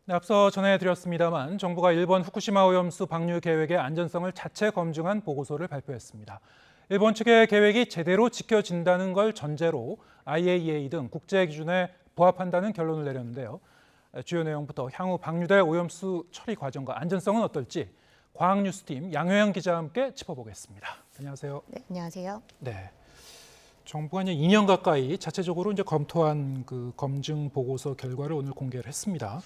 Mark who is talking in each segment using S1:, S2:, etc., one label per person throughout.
S1: 네, 앞서 전해드렸습니다만 정부가 일본 후쿠시마 오염수 방류 계획의 안전성을 자체 검증한 보고서를 발표했습니다. 일본 측의 계획이 제대로 지켜진다는 걸 전제로 IAEA 등 국제 기준에 부합한다는 결론을 내렸는데요. 주요 내용부터 향후 방류될 오염수 처리 과정과 안전성은 어떨지 과학뉴스팀 양효영 기자와 함께 짚어보겠습니다. 안녕하세요.
S2: 네, 안녕하세요.
S1: 네. 정부가 이제 2년 가까이 자체적으로 이제 검토한 그 검증 보고서 결과를 오늘 공개를 했습니다.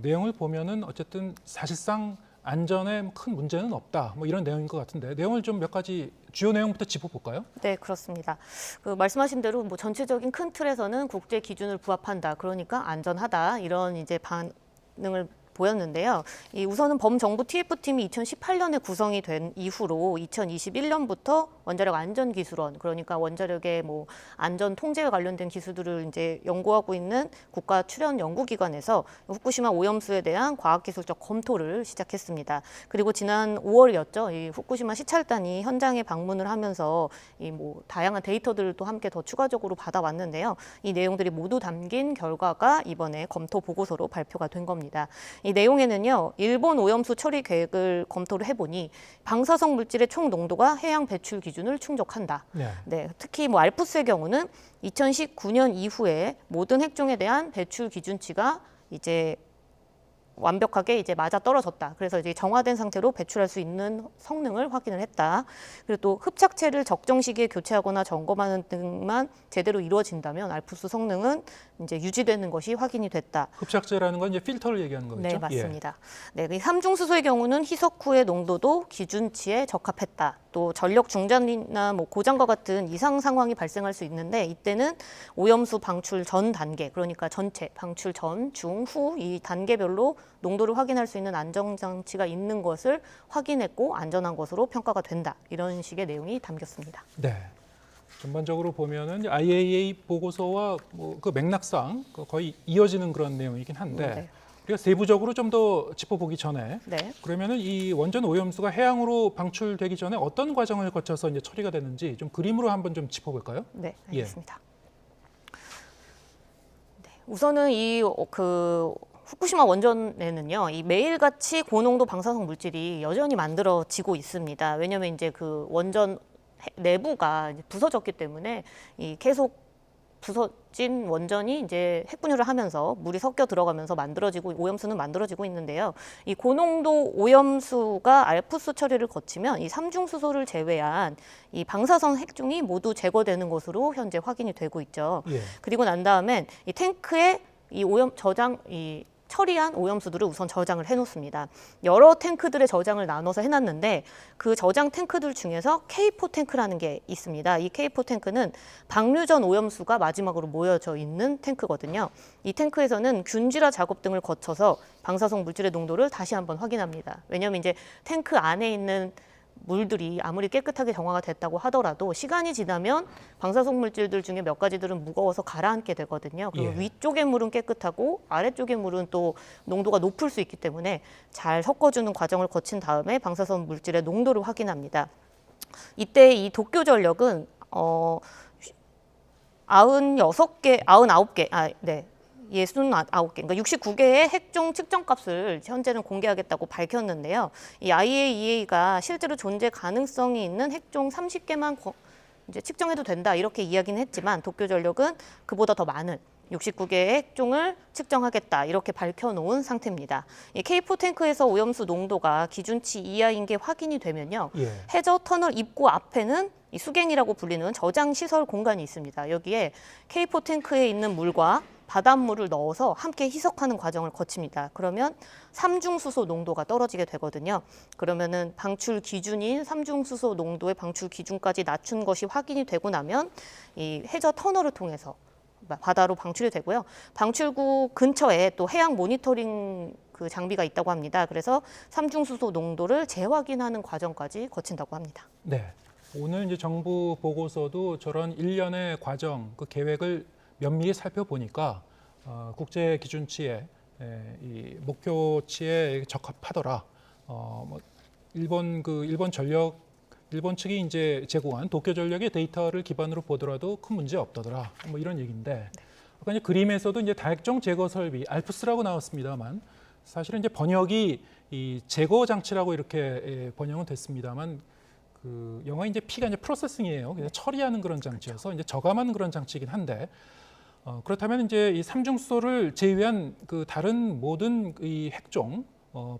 S1: 내용을 보면은 어쨌든 사실상 안전에 큰 문제는 없다. 뭐 이런 내용인 것 같은데 내용을 좀 몇 가지 주요 내용부터 짚어볼까요?
S2: 네, 그렇습니다. 말씀하신 대로 전체적인 큰 틀에서는 국제 기준을 부합한다. 그러니까 안전하다. 이런 이제 반응을 보였는데요. 우선은 범정부 TF팀이 2018년에 구성이 된 이후로 2021년부터 원자력 안전기술원, 그러니까 원자력의 안전 통제와 관련된 기술들을 이제 연구하고 있는 국가 출연 연구기관에서 후쿠시마 오염수에 대한 과학기술적 검토를 시작했습니다. 그리고 지난 5월이었죠. 이 후쿠시마 시찰단이 현장에 방문을 하면서 다양한 데이터들을 또 함께 더 추가적으로 받아왔는데요. 이 내용들이 모두 담긴 결과가 이번에 검토 보고서로 발표가 된 겁니다. 이 내용에는요, 일본 오염수 처리 계획을 검토를 해보니 방사성 물질의 총 농도가 해양 배출 기준을 충족한다. 네, 특히 알프스의 경우는 2019년 이후에 모든 핵종에 대한 배출 기준치가 이제 완벽하게 이제 맞아 떨어졌다. 그래서 이제 정화된 상태로 배출할 수 있는 성능을 확인을 했다. 그리고 또 흡착체를 적정 시기에 교체하거나 점검하는 등만 제대로 이루어진다면 알프스 성능은 이제 유지되는 것이 확인이 됐다.
S1: 흡착제라는 건 이제 필터를 얘기하는 거죠?
S2: 네, 맞습니다. 네, 삼중수소의 경우는 희석 후의 농도도 기준치에 적합했다. 또 전력 중단이나 고장과 같은 이상 상황이 발생할 수 있는데 이때는 오염수 방출 전 단계, 그러니까 전체 방출 전, 중, 후 이 단계별로 농도를 확인할 수 있는 안전장치가 있는 것을 확인했고 안전한 것으로 평가가 된다. 이런 식의 내용이 담겼습니다.
S1: 네. 전반적으로 보면은 IAEA 보고서와 그 맥락상 거의 이어지는 그런 내용이긴 한데
S2: 네.
S1: 우리가 세부적으로 좀 더 짚어보기 전에
S2: 네.
S1: 그러면은 이 원전 오염수가 해양으로 방출되기 전에 어떤 과정을 거쳐서 이제 처리가 되는지 좀 그림으로 한번 좀 짚어볼까요?
S2: 네, 알겠습니다. 네, 우선은 후쿠시마 원전에는요, 이 매일같이 고농도 방사성 물질이 여전히 만들어지고 있습니다. 왜냐하면 이제 그 원전 내부가 이제 부서졌기 때문에 계속 부서진 원전이 이제 핵분유를 하면서 물이 섞여 들어가면서 만들어지고 오염수는 만들어지고 있는데요. 이 고농도 오염수가 알프스 처리를 거치면 이 삼중수소를 제외한 이 방사성 핵종이 모두 제거되는 것으로 현재 확인이 되고 있죠.
S1: 예.
S2: 그리고 난 다음엔 이 탱크에 이 처리한 오염수들을 우선 저장을 해놓습니다. 여러 탱크들의 저장을 나눠서 해놨는데 그 저장 탱크들 중에서 K4 탱크라는 게 있습니다. 이 K4 탱크는 방류 전 오염수가 마지막으로 모여져 있는 탱크거든요. 이 탱크에서는 균질화 작업 등을 거쳐서 방사성 물질의 농도를 다시 한번 확인합니다. 왜냐하면 이제 탱크 안에 있는 물들이 아무리 깨끗하게 정화가 됐다고 하더라도 시간이 지나면 방사성 물질들 중에 몇 가지들은 무거워서 가라앉게 되거든요. 그리고
S1: 예.
S2: 위쪽의 물은 깨끗하고 아래쪽의 물은 또 농도가 높을 수 있기 때문에 잘 섞어주는 과정을 거친 다음에 방사성 물질의 농도를 확인합니다. 이때 이 도쿄전력은 69개, 69개, 그러니까 69개의 핵종 측정값을 현재는 공개하겠다고 밝혔는데요. 이 IAEA가 실제로 존재 가능성이 있는 핵종 30개만 이제 측정해도 된다 이렇게 이야기는 했지만 도쿄전력은 그보다 더 많은 69개의 핵종을 측정하겠다 이렇게 밝혀놓은 상태입니다. 이 K4 탱크에서 오염수 농도가 기준치 이하인 게 확인이 되면요.
S1: 예.
S2: 해저 터널 입구 앞에는 이 수갱이라고 불리는 저장 시설 공간이 있습니다. 여기에 K4 탱크에 있는 물과 바닷물을 넣어서 함께 희석하는 과정을 거칩니다. 그러면 삼중수소 농도가 떨어지게 되거든요. 그러면은 방출 기준인 삼중수소 농도의 방출 기준까지 낮춘 것이 확인이 되고 나면 이 해저 터널을 통해서 바다로 방출이 되고요. 방출구 근처에 또 해양 모니터링 그 장비가 있다고 합니다. 그래서 삼중수소 농도를 재확인하는 과정까지 거친다고 합니다.
S1: 네. 오늘 이제 정부 보고서도 저런 일련의 과정, 그 계획을 면밀히 살펴보니까 국제 기준치에 이 목표치에 적합하더라. 일본 측이 이제 제공한 도쿄전력의 데이터를 기반으로 보더라도 큰 문제 없더라. 뭐 이런 얘기인데, 아까 이제 그림에서도 이제 다핵종 제거 설비 알프스라고 나왔습니다만 사실은 이제 번역이 이 제거 장치라고 이렇게 번역은 됐습니다만 그 영어의 이제 P가 이제 프로세싱이에요. 그래서 처리하는 그런 장치여서 이제 저감하는 그런 장치이긴 한데 그렇다면 이제 이 삼중수소를 제외한 그 다른 모든 이 핵종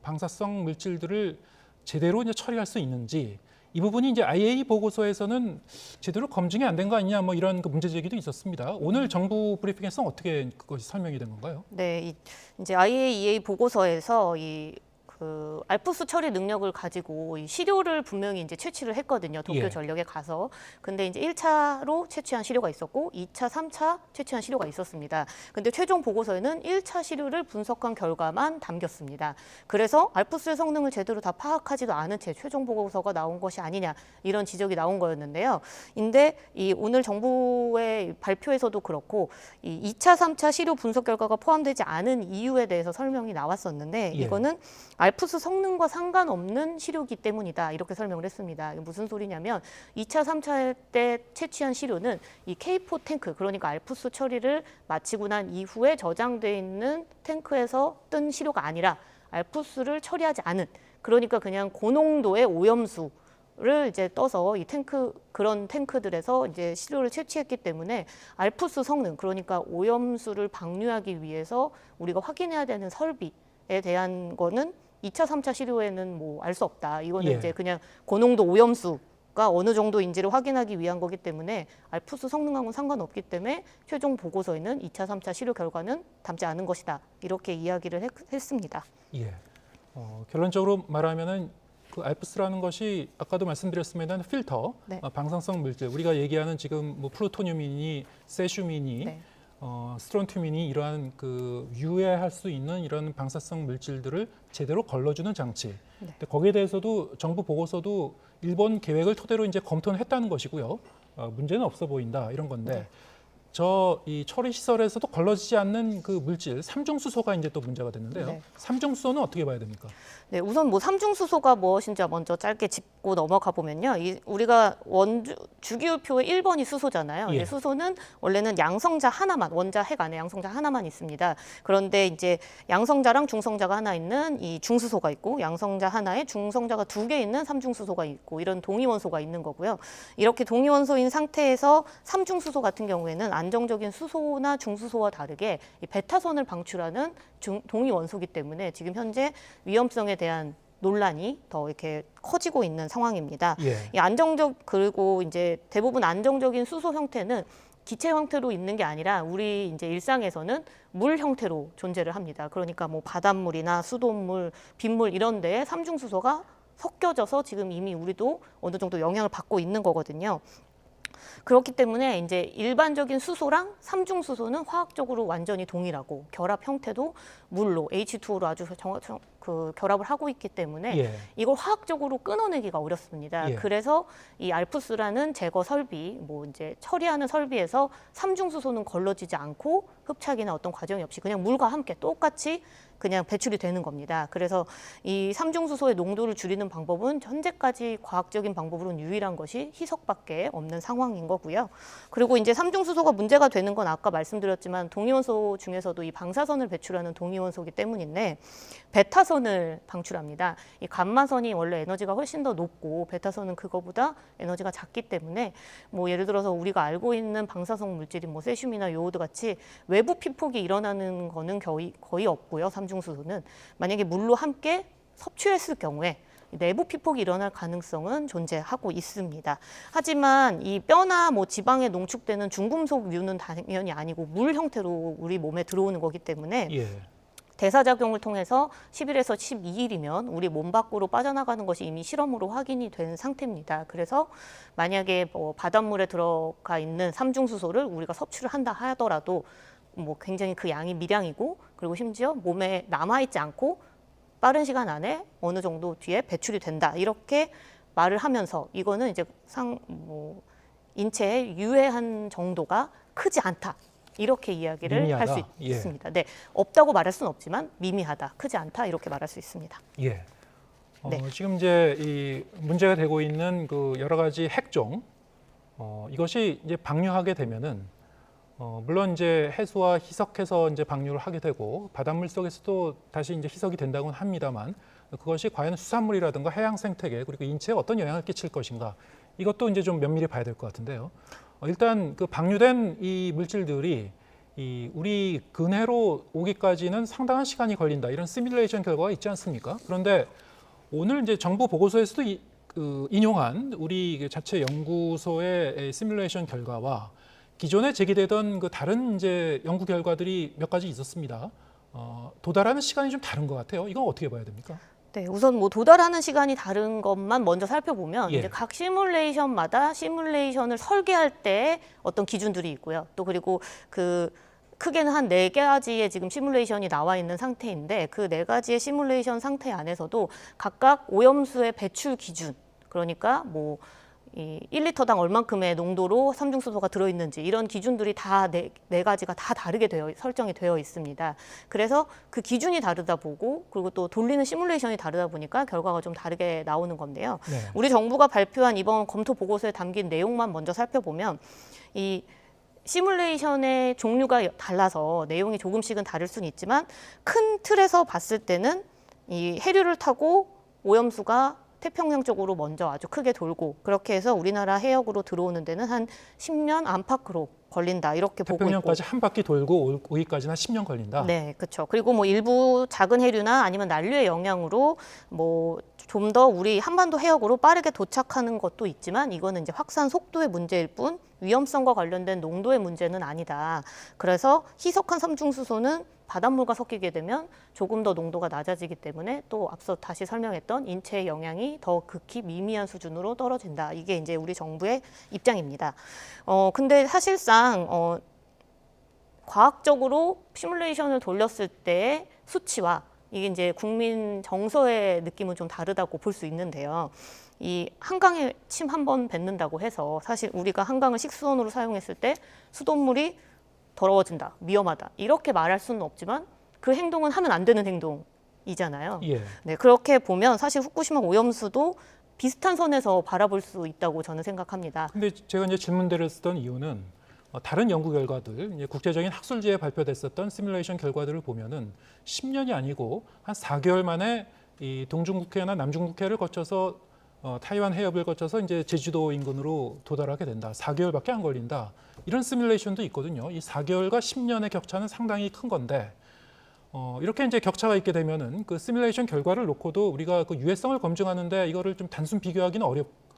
S1: 방사성 물질들을 제대로 이제 처리할 수 있는지 이 부분이 이제 IAEA 보고서에서는 제대로 검증이 안 된 거 아니냐 뭐 이런 그 문제 제기도 있었습니다. 오늘 정부 브리핑에서 어떻게 그것이 설명이 된 건가요?
S2: 네, 이제 IAEA 보고서에서 알프스 처리 능력을 가지고 이 시료를 분명히 이제 채취를 했거든요. 도쿄
S1: 예.
S2: 전력에 가서. 근데 이제 1차로 채취한 시료가 있었고 2차, 3차 채취한 시료가 있었습니다. 근데 최종 보고서에는 1차 시료를 분석한 결과만 담겼습니다. 그래서 알프스의 성능을 제대로 다 파악하지도 않은 채 최종 보고서가 나온 것이 아니냐 이런 지적이 나온 거였는데요. 근데 이 오늘 정부의 발표에서도 그렇고 이 2차, 3차 시료 분석 결과가 포함되지 않은 이유에 대해서 설명이 나왔었는데
S1: 예.
S2: 이거는 알프스 성능과 상관없는 시료기 때문이다 이렇게 설명을 했습니다. 이게 무슨 소리냐면 2차, 3차 때 채취한 시료는 이 K4 탱크 그러니까 알프스 처리를 마치고 난 이후에 저장돼 있는 탱크에서 뜬 시료가 아니라 알프스를 처리하지 않은 그러니까 그냥 고농도의 오염수를 이제 떠서 이 그런 탱크들에서 이제 시료를 채취했기 때문에 알프스 성능 그러니까 오염수를 방류하기 위해서 우리가 확인해야 되는 설비에 대한 거는 2차, 3차 시료에는 뭐 알 수 없다. 이거는
S1: 예.
S2: 이제 그냥 고농도 오염수가 어느 정도인지를 확인하기 위한 거기 때문에 알프스 성능하고는 상관없기 때문에 최종 보고서에는 2차, 3차 시료 결과는 담지 않은 것이다. 이렇게 이야기를 했습니다.
S1: 예. 결론적으로 말하면은 그 알프스라는 것이 아까도 말씀드렸습니다만 필터,
S2: 네.
S1: 방사성 물질 우리가 얘기하는 지금 뭐 플루토늄이니 세슘이니
S2: 네.
S1: 스트론튬이니 이러한 그 유해할 수 있는 이런 방사성 물질들을 제대로 걸러주는 장치.
S2: 네.
S1: 근데 거기에 대해서도 정부 보고서도 일본 계획을 토대로 이제 검토는 했다는 것이고요. 문제는 없어 보인다 이런 건데.
S2: 네.
S1: 이 처리 시설에서도 걸러지지 않는 그 물질 삼중수소가 이제 또 문제가 됐는데요.
S2: 네.
S1: 삼중수소는 어떻게 봐야 됩니까?
S2: 네, 우선 뭐 삼중수소가 무엇인지 먼저 짧게 짚고 넘어가 보면요. 우리가 주기율표의 1번이 수소잖아요.
S1: 예.
S2: 근데 수소는 원래는 양성자 하나만, 원자 핵 안에 양성자 하나만 있습니다. 그런데 이제 양성자랑 중성자가 하나 있는 이 중수소가 있고 양성자 하나에 중성자가 2개 있는 삼중수소가 있고 이런 동위원소가 있는 거고요. 이렇게 동위원소인 상태에서 삼중수소 같은 경우에는 안정적인 수소나 중수소와 다르게 이 베타선을 방출하는 동위원소이기 때문에 지금 현재 위험성에 대한 논란이 더 이렇게 커지고 있는 상황입니다.
S1: 예.
S2: 이 그리고 이제 대부분 안정적인 수소 형태는 기체 형태로 있는 게 아니라 우리 이제 일상에서는 물 형태로 존재를 합니다. 그러니까 뭐 바닷물이나 수돗물, 빗물 이런 데에 삼중수소가 섞여져서 지금 이미 우리도 어느 정도 영향을 받고 있는 거거든요. 그렇기 때문에 이제 일반적인 수소랑 삼중수소는 화학적으로 완전히 동일하고 결합 형태도 물로 H2O로 아주 결합을 하고 있기 때문에
S1: 예.
S2: 이걸 화학적으로 끊어내기가 어렵습니다.
S1: 예.
S2: 그래서 이 알프스라는 제거 설비, 뭐 이제 처리하는 설비에서 삼중수소는 걸러지지 않고 흡착이나 어떤 과정이 없이 그냥 물과 함께 똑같이 그냥 배출이 되는 겁니다. 그래서 이 삼중수소의 농도를 줄이는 방법은 현재까지 과학적인 방법으로는 유일한 것이 희석밖에 없는 상황인 거고요. 그리고 이제 삼중수소가 문제가 되는 건 아까 말씀드렸지만 동위원소 중에서도 이 방사선을 배출하는 동위원소이기 때문인데 베타선을 방출합니다. 이 감마선이 원래 에너지가 훨씬 더 높고 베타선은 그거보다 에너지가 작기 때문에 뭐 예를 들어서 우리가 알고 있는 방사성 물질인 뭐 세슘이나 요오드 같이 외부 피폭이 일어나는 거는 거의 없고요. 삼중수소는 만약에 물로 함께 섭취했을 경우에 내부 피폭이 일어날 가능성은 존재하고 있습니다. 하지만 이 뼈나 뭐 지방에 농축되는 중금속류는 당연히 아니고 물 형태로 우리 몸에 들어오는 거기 때문에
S1: 예.
S2: 대사작용을 통해서 10일에서 12일이면 우리 몸 밖으로 빠져나가는 것이 이미 실험으로 확인이 된 상태입니다. 그래서 만약에 뭐 바닷물에 들어가 있는 삼중수소를 우리가 섭취를 한다 하더라도 뭐 굉장히 그 양이 미량이고 그리고 심지어 몸에 남아있지 않고 빠른 시간 안에 어느 정도 뒤에 배출이 된다. 이렇게 말을 하면서 이거는 이제 인체에 유해한 정도가 크지 않다. 이렇게 이야기를 할 수 있습니다. 네, 없다고 말할 수는 없지만 미미하다, 크지 않다 이렇게 말할 수 있습니다.
S1: 예.
S2: 네.
S1: 지금 이제 이 문제가 되고 있는 그 여러 가지 핵종 이것이 이제 방류하게 되면은 물론 이제 해수와 희석해서 이제 방류를 하게 되고 바닷물 속에서도 다시 이제 희석이 된다고는 합니다만 그것이 과연 수산물이라든가 해양 생태계 그리고 인체에 어떤 영향을 끼칠 것인가 이것도 이제 좀 면밀히 봐야 될 것 같은데요. 일단 그 방류된 이 물질들이 이 우리 근해로 오기까지는 상당한 시간이 걸린다 이런 시뮬레이션 결과가 있지 않습니까? 그런데 오늘 이제 정부 보고서에서도 인용한 우리 그 자체 연구소의 시뮬레이션 결과와 기존에 제기되던 그 다른 이제 연구 결과들이 몇 가지 있었습니다. 도달하는 시간이 좀 다른 것 같아요. 이건 어떻게 봐야 됩니까?
S2: 네, 우선 뭐 도달하는 시간이 다른 것만 먼저 살펴보면
S1: 예.
S2: 이제 각 시뮬레이션마다 시뮬레이션을 설계할 때 어떤 기준들이 있고요. 또 그리고 그 크게는 한 4가지의 지금 시뮬레이션이 나와 있는 상태인데 그 4가지의 시뮬레이션 상태 안에서도 각각 오염수의 배출 기준, 그러니까 뭐 이 1리터당 얼만큼의 농도로 삼중수소가 들어있는지 이런 기준들이 다 네 가지가 다 다르게 설정이 되어 있습니다. 그래서 그 기준이 다르다 보고 그리고 또 돌리는 시뮬레이션이 다르다 보니까 결과가 좀 다르게 나오는 건데요.
S1: 네.
S2: 우리 정부가 발표한 이번 검토 보고서에 담긴 내용만 먼저 살펴보면 이 시뮬레이션의 종류가 달라서 내용이 조금씩은 다를 수는 있지만 큰 틀에서 봤을 때는 이 해류를 타고 오염수가 태평양 쪽으로 먼저 아주 크게 돌고 그렇게 해서 우리나라 해역으로 들어오는 데는 한 10년 안팎으로 걸린다 이렇게 보고 있고
S1: 태평양까지 한 바퀴 돌고 오기까지는 한 10년 걸린다.
S2: 네, 그렇죠. 그리고 뭐 일부 작은 해류나 아니면 난류의 영향으로 뭐 좀 더 우리 한반도 해역으로 빠르게 도착하는 것도 있지만 이거는 이제 확산 속도의 문제일 뿐 위험성과 관련된 농도의 문제는 아니다. 그래서 희석한 삼중수소는 바닷물과 섞이게 되면 조금 더 농도가 낮아지기 때문에 또 앞서 다시 설명했던 인체의 영향이 더 극히 미미한 수준으로 떨어진다. 이게 이제 우리 정부의 입장입니다. 근데 사실상 과학적으로 시뮬레이션을 돌렸을 때의 수치와 이게 이제 국민 정서의 느낌은 좀 다르다고 볼 수 있는데요. 이 한강에 침 한 번 뱉는다고 해서 사실 우리가 한강을 식수원으로 사용했을 때 수돗물이 더러워진다, 위험하다 이렇게 말할 수는 없지만 그 행동은 하면 안 되는 행동이잖아요.
S1: 예.
S2: 네, 그렇게 보면 사실 후쿠시마 오염수도 비슷한 선에서 바라볼 수 있다고 저는 생각합니다.
S1: 근데 제가 이제 질문들을 쓰던 이유는 다른 연구 결과들, 이제 국제적인 학술지에 발표됐었던 시뮬레이션 결과들을 보면은 10년이 아니고 한 4개월 만에 이 동중국해나 남중국해를 거쳐서 타이완 해협을 거쳐서 이제 제주도 인근으로 도달하게 된다. 4개월밖에 안 걸린다. 이런 시뮬레이션도 있거든요. 이 4개월과 10년의 격차는 상당히 큰 건데 이렇게 이제 격차가 있게 되면은 그 시뮬레이션 결과를 놓고도 우리가 그 유해성을 검증하는데 이거를 좀 단순 비교하기는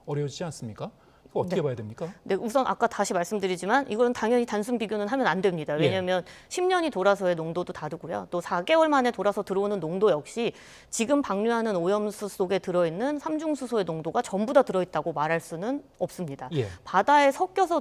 S1: 어려워지지 않습니까? 이거 어떻게 봐야 됩니까?
S2: 네, 우선 아까 다시 말씀드리지만 이건 당연히 단순 비교는 하면 안 됩니다. 왜냐하면 10년이 돌아서의 농도도 다르고요. 또 4개월 만에 돌아서 들어오는 농도 역시 지금 방류하는 오염수 속에 들어있는 삼중수소의 농도가 전부 다 들어있다고 말할 수는 없습니다.
S1: 예.
S2: 바다에 섞여서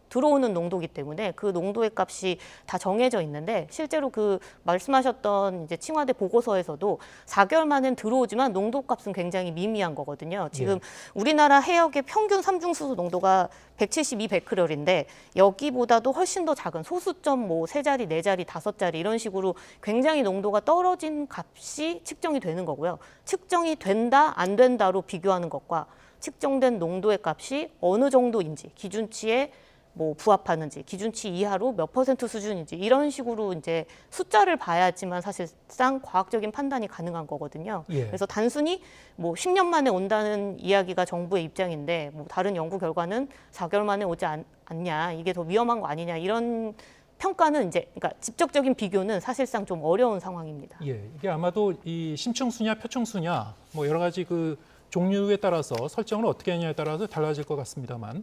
S2: 들어오는 농도이기 때문에 그 농도의 값이 다 정해져 있는데 실제로 그 말씀하셨던 이제 칭화대 보고서에서도 4개월 만엔 들어오지만 농도 값은 굉장히 미미한 거거든요. 지금 우리나라 해역의 평균 삼중수소 농도가 172 베크렐인데 여기보다도 훨씬 더 작은 소수점 뭐 3자리, 4자리, 5자리 이런 식으로 굉장히 농도가 떨어진 값이 측정이 되는 거고요. 측정이 된다, 안 된다로 비교하는 것과 측정된 농도의 값이 어느 정도인지 기준치에 뭐 부합하는지 기준치 이하로 몇 % 수준인지 이런 식으로 이제 숫자를 봐야지만 사실상 과학적인 판단이 가능한 거거든요. 그래서 단순히 뭐 10년 만에 온다는 이야기가 정부의 입장인데 뭐 다른 연구 결과는 4개월 만에 오지 않냐 이게 더 위험한 거 아니냐 이런 평가는 이제 그러니까 직접적인 비교는 사실상 좀 어려운 상황입니다.
S1: 예, 이게 아마도 이 심층수냐 표층수냐 뭐 여러 가지 그 종류에 따라서 설정을 어떻게 하냐에 따라서 달라질 것 같습니다만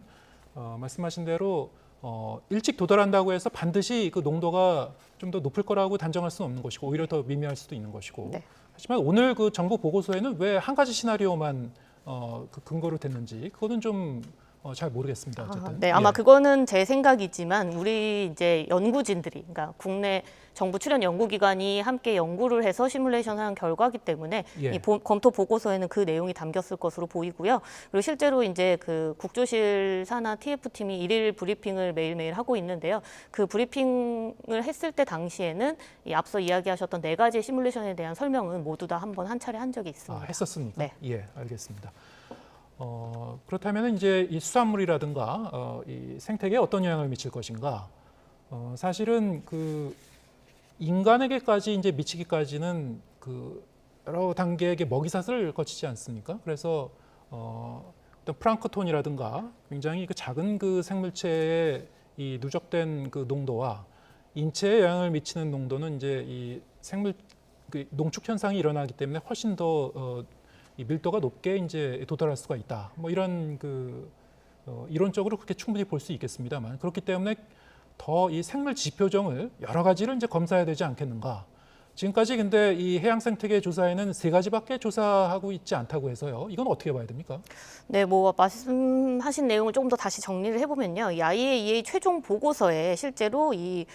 S1: 말씀하신 대로 일찍 도달한다고 해서 반드시 그 농도가 좀 더 높을 거라고 단정할 수는 없는 것이고 오히려 더 미미할 수도 있는 것이고 하지만 오늘 그 정부 보고서에는 왜 한 가지 시나리오만 그 근거로 됐는지 그거는 좀 잘 모르겠습니다. 어쨌든.
S2: 네, 아마 그거는 제 생각이지만 우리 이제 연구진들이, 그러니까 국내 정부 출연 연구기관이 함께 연구를 해서 시뮬레이션한 결과이기 때문에 이 검토 보고서에는 그 내용이 담겼을 것으로 보이고요. 그리고 실제로 이제 그 국조실 산하 TF팀이 일일 브리핑을 매일매일 하고 있는데요. 그 브리핑을 했을 때 당시에는 이 앞서 이야기하셨던 4가지 시뮬레이션에 대한 설명은 모두 다 한 차례 한 적이 있습니다.
S1: 했었습니까?
S2: 네.
S1: 예, 알겠습니다. 그렇다면 이제 이 수산물이라든가 이 생태계에 어떤 영향을 미칠 것인가? 사실은 그 인간에게까지 이제 미치기까지는 그 여러 단계의 먹이사슬을 거치지 않습니까? 그래서 어떤 플랑크톤이라든가 굉장히 그 작은 그 생물체의 이 누적된 그 농도와 인체에 영향을 미치는 농도는 이제 이 생물 그 농축 현상이 일어나기 때문에 훨씬 더 이 밀도가 높게 이제 도달할 수가 있다. 뭐 이런 그 이론적으로 그렇게 충분히 볼 수 있겠습니다만 그렇기 때문에 더 이 생물 지표종을 여러 가지를 이제 검사해야 되지 않겠는가. 지금까지 근데 이 해양 생태계 조사에는 3가지밖에 조사하고 있지 않다고 해서요. 이건 어떻게 봐야 됩니까?
S2: 네, 뭐 말씀하신 내용을 조금 더 다시 정리를 해보면요. 이 IAEA 최종 보고서에 실제로 이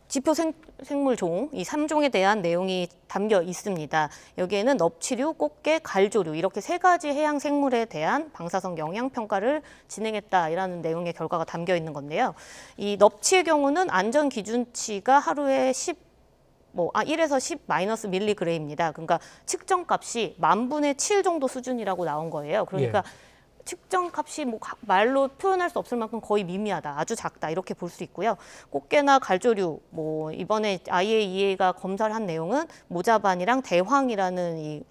S2: 지표 생물종 이 3종에 대한 내용이 담겨 있습니다. 여기에는 넙치류, 꽃게, 갈조류 이렇게 3가지 해양 생물에 대한 방사성 영향 평가를 진행했다라는 내용의 결과가 담겨 있는 건데요. 이 넙치의 경우는 안전 기준치가 하루에 1에서 10 마이너스 밀리그램입니다. 그러니까 측정값이 10,000분의 7 정도 수준이라고 나온 거예요. 그러니까 측정값이 뭐 말로 표현할 수 없을 만큼 거의 미미하다, 아주 작다 이렇게 볼 수 있고요. 꽃게나 갈조류, 뭐 이번에 IAEA가 검사를 한 내용은 모자반이랑 대황이라는 이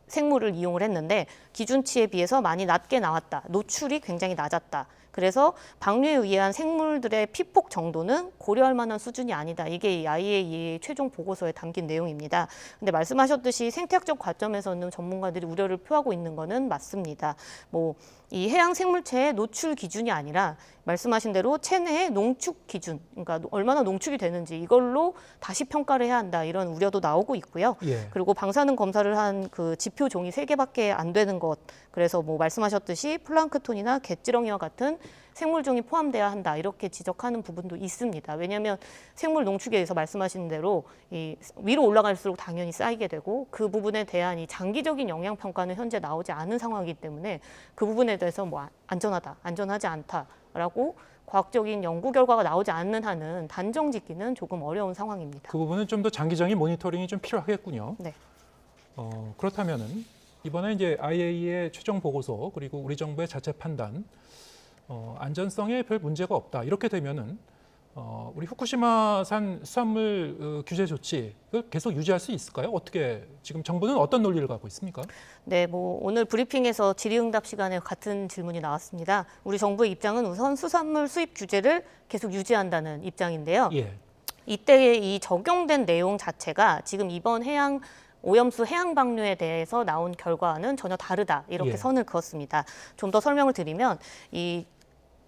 S2: 생물을 이용을 했는데 기준치에 비해서 많이 낮게 나왔다. 노출이 굉장히 낮았다. 그래서 방류에 의한 생물들의 피폭 정도는 고려할 만한 수준이 아니다. 이게 이 IAEA 최종 보고서에 담긴 내용입니다. 근데 말씀하셨듯이 생태학적 관점에서는 전문가들이 우려를 표하고 있는 거는 맞습니다. 뭐 이 해양 생물체의 노출 기준이 아니라 말씀하신 대로 체내의 농축 기준, 그러니까 얼마나 농축이 되는지 이걸로 다시 평가를 해야 한다. 이런 우려도 나오고 있고요. 그리고 방사능 검사를 한 그 지표 종이 3개밖에 안 되는 것. 그래서 뭐 말씀하셨듯이 플랑크톤이나 갯지렁이와 같은 생물종이 포함돼야 한다. 이렇게 지적하는 부분도 있습니다. 왜냐하면 생물 농축에 의해서 말씀하신 대로 이 위로 올라갈수록 당연히 쌓이게 되고 그 부분에 대한 이 장기적인 영향 평가는 현재 나오지 않은 상황이기 때문에 그 부분에 대해서 뭐 안전하다, 안전하지 않다라고 과학적인 연구 결과가 나오지 않는 한은 단정 짓기는 조금 어려운 상황입니다.
S1: 그 부분은 좀 더 장기적인 모니터링이 좀 필요하겠군요.
S2: 네.
S1: 그렇다면은 이번에 이제 IAEA의 최종 보고서 그리고 우리 정부의 자체 판단 안전성에 별 문제가 없다. 이렇게 되면은 우리 후쿠시마산 수산물 규제 조치를 계속 유지할 수 있을까요? 어떻게 지금 정부는 어떤 논리를 갖고 있습니까?
S2: 네, 뭐 오늘 브리핑에서 질의응답 시간에 같은 질문이 나왔습니다. 우리 정부의 입장은 우선 수산물 수입 규제를 계속 유지한다는 입장인데요. 이때 이 적용된 내용 자체가 지금 이번 해양 오염수 해양 방류에 대해서 나온 결과와는 전혀 다르다. 이렇게 선을 그었습니다. 좀 더 설명을 드리면 이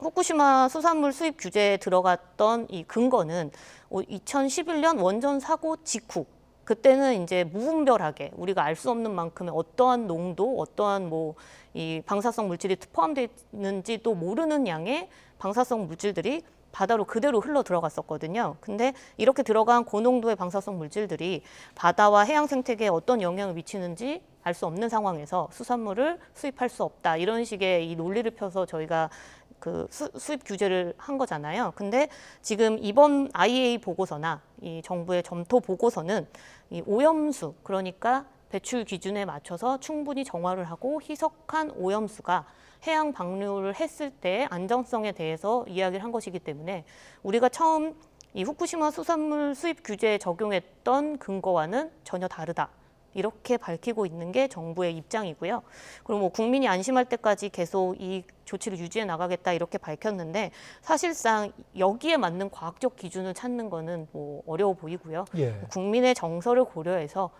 S2: 후쿠시마 수산물 수입 규제에 들어갔던 이 근거는 2011년 원전 사고 직후 그때는 이제 무분별하게 우리가 알 수 없는 만큼의 어떠한 농도, 어떠한 뭐 이 방사성 물질이 포함되어 있는지도 모르는 양의 방사성 물질들이 바다로 그대로 흘러 들어갔었거든요. 근데 이렇게 들어간 고농도의 방사성 물질들이 바다와 해양 생태계에 어떤 영향을 미치는지 알 수 없는 상황에서 수산물을 수입할 수 없다. 이런 식의 이 논리를 펴서 저희가 그 수입 규제를 한 거잖아요. 근데 지금 이번 IAEA 보고서나 이 정부의 점토 보고서는 이 오염수, 그러니까 배출 기준에 맞춰서 충분히 정화를 하고 희석한 오염수가 해양 방류를 했을 때 안전성에 대해서 이야기를 한 것이기 때문에 우리가 처음 이 후쿠시마 수산물 수입 규제에 적용했던 근거와는 전혀 다르다. 이렇게 밝히고 있는 게 정부의 입장이고요. 그리고 뭐 국민이 안심할 때까지 계속 이 조치를 유지해 나가겠다 이렇게 밝혔는데 사실상 여기에 맞는 과학적 기준을 찾는 거는 뭐 어려워 보이고요. 국민의 정서를 고려해서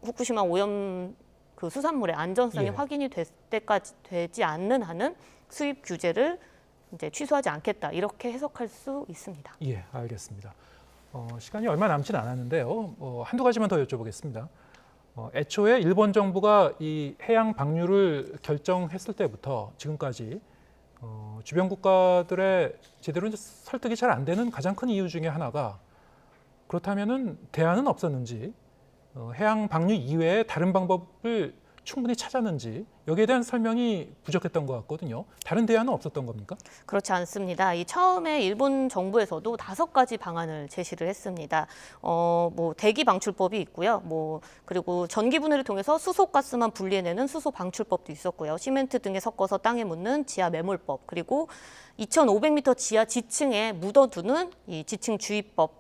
S2: 후쿠시마 오염 그 수산물의 안전성이 확인이 될 때까지 되지 않는 한은 수입 규제를 이제 취소하지 않겠다 이렇게 해석할 수 있습니다.
S1: 예, 알겠습니다. 시간이 얼마 남진 않았는데요. 한두 가지만 더 여쭤보겠습니다. 애초에 일본 정부가 이 해양 방류를 결정했을 때부터 지금까지 주변 국가들의 제대로 이제 설득이 잘 안 되는 가장 큰 이유 중에 하나가 그렇다면은 대안은 없었는지 해양 방류 이외에 다른 방법을 충분히 찾았는지 여기에 대한 설명이 부족했던 것 같거든요. 다른 대안은 없었던 겁니까?
S2: 그렇지 않습니다. 이 처음에 일본 정부에서도 5가지 방안을 제시를 했습니다. 뭐 대기 방출법이 있고요. 뭐 그리고 전기 분해를 통해서 수소가스만 분리해내는 수소 방출법도 있었고요. 시멘트 등에 섞어서 땅에 묻는 지하 매몰법, 그리고 2,500m 지하 지층에 묻어두는 이 지층 주의법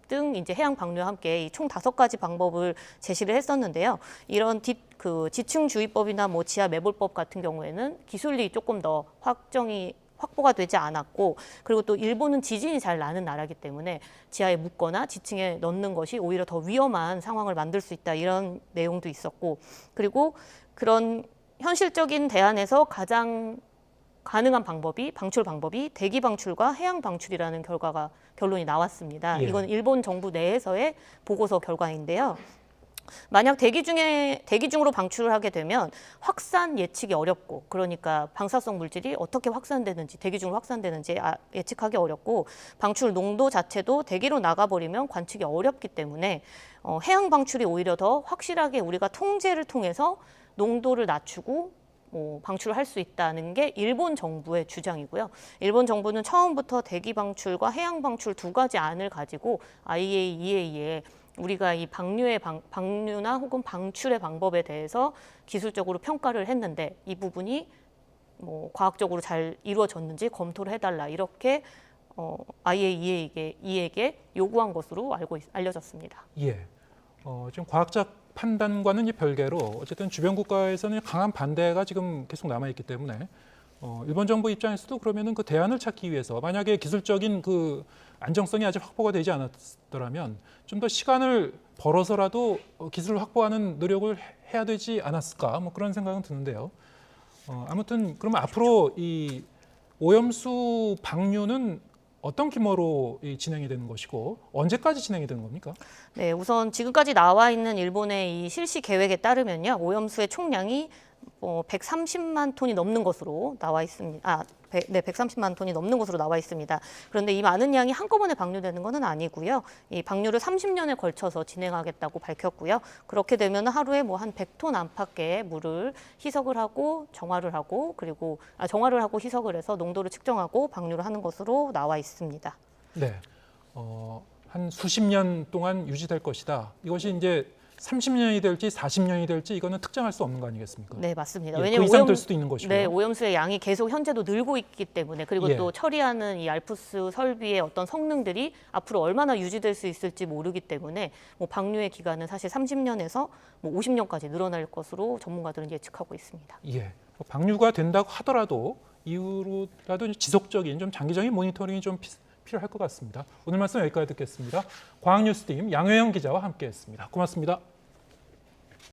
S2: 등 이제 해양 방류와 함께 총 5가지 방법을 제시를 했었는데요. 이런 지층 주의법이나 뭐 지하 매몰법 같은 경우에는 기술이 조금 더 확보가 되지 않았고, 그리고 또 일본은 지진이 잘 나는 나라이기 때문에 지하에 묻거나 지층에 넣는 것이 오히려 더 위험한 상황을 만들 수 있다, 이런 내용도 있었고, 그리고 그런 현실적인 대안에서 가장 가능한 방출 방법이 대기 방출과 해양 방출이라는 결론이 나왔습니다.
S1: 예.
S2: 이건 일본 정부 내에서의 보고서 결과인데요. 만약 대기 중으로 방출을 하게 되면 확산 예측이 어렵고, 그러니까 방사성 물질이 어떻게 확산되는지, 대기 중으로 확산되는지 예측하기 어렵고, 방출 농도 자체도 대기로 나가버리면 관측이 어렵기 때문에 해양 방출이 오히려 더 확실하게 우리가 통제를 통해서 농도를 낮추고 방출을 할 수 있다는 게 일본 정부의 주장이고요. 일본 정부는 처음부터 대기 방출과 해양 방출 2가지 안을 가지고 IAEA에 우리가 이 방류나 혹은 방출의 방법에 대해서 기술적으로 평가를 했는데, 이 부분이 뭐 과학적으로 잘 이루어졌는지 검토를 해달라, 이렇게 IAEA에게 요구한 것으로 알려졌습니다.
S1: 예. 지금 과학적 판단과는 별개로 어쨌든 주변 국가에서는 강한 반대가 지금 계속 남아있기 때문에 일본 정부 입장에서도 그러면은 그 대안을 찾기 위해서, 만약에 기술적인 그 안정성이 아직 확보가 되지 않았더라면 좀 더 시간을 벌어서라도 기술을 확보하는 노력을 해야 되지 않았을까, 뭐 그런 생각은 드는데요. 아무튼 그러면 앞으로 이 오염수 방류는 어떤 규모로 진행이 되는 것이고 언제까지 진행이 되는 겁니까?
S2: 네, 우선 지금까지 나와 있는 일본의 이 실시 계획에 따르면요, 오염수의 총량이 130만 톤이 넘는 것으로 나와 있습니다. 130만 톤이 넘는 것으로 나와 있습니다. 그런데 이 많은 양이 한꺼번에 방류되는 것은 아니고요. 이 방류를 30년에 걸쳐서 진행하겠다고 밝혔고요. 그렇게 되면 하루에 뭐 한 100톤 안팎의 물을 희석을 하고 정화를 하고, 그리고 정화를 하고 희석을 해서 농도를 측정하고 방류를 하는 것으로 나와 있습니다.
S1: 네, 한 수십 년 동안 유지될 것이다. 이것이 이제 30년이 될지 40년이 될지 이거는 특정할 수 없는 거 아니겠습니까?
S2: 네, 맞습니다.
S1: 예,
S2: 왜냐하면
S1: 그 이상 될 수도 있는 것이고요.
S2: 네, 오염수의 양이 계속 현재도 늘고 있기 때문에, 그리고
S1: 예.
S2: 또 처리하는 이 알프스 설비의 어떤 성능들이 앞으로 얼마나 유지될 수 있을지 모르기 때문에 뭐 방류의 기간은 사실 30년에서 뭐 50년까지 늘어날 것으로 전문가들은 예측하고 있습니다.
S1: 예, 방류가 된다고 하더라도 이후로라도 지속적인 좀 장기적인 모니터링이 좀 필요할 것 같습니다. 오늘 말씀 여기까지 듣겠습니다. 과학뉴스팀 양효영 기자와 함께했습니다. 고맙습니다.